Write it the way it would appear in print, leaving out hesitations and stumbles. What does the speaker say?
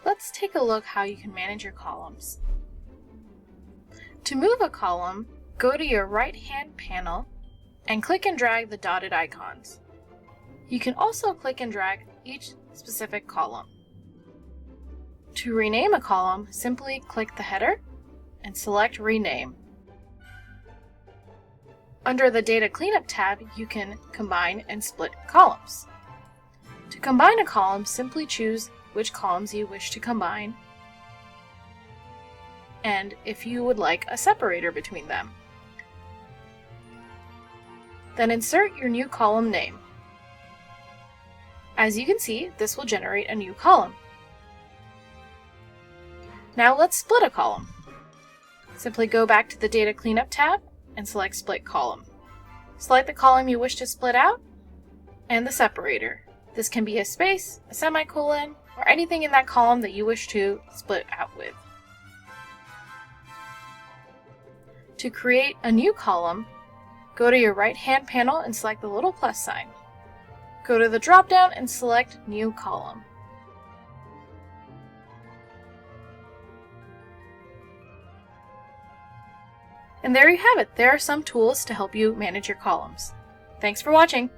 Let's take a look how you can manage your columns. To move a column, go to your right-hand panel and click and drag the dotted icons. You can also click and drag each specific column. To rename a column, simply click the header and select Rename. Under the Data Cleanup tab, you can combine and split columns. To combine a column, simply choose which columns you wish to combine, and if you would like a separator between them. Then insert your new column name. As you can see, this will generate a new column. Now let's split a column. Simply go back to the Data Cleanup tab and select Split Column. Select the column you wish to split out and the separator. This can be a space, a semicolon, or anything in that column that you wish to split out with. To create a new column, go to your right-hand panel and select the little plus sign. Go to the drop-down and select New Column. And there you have it. There are some tools to help you manage your columns. Thanks for watching.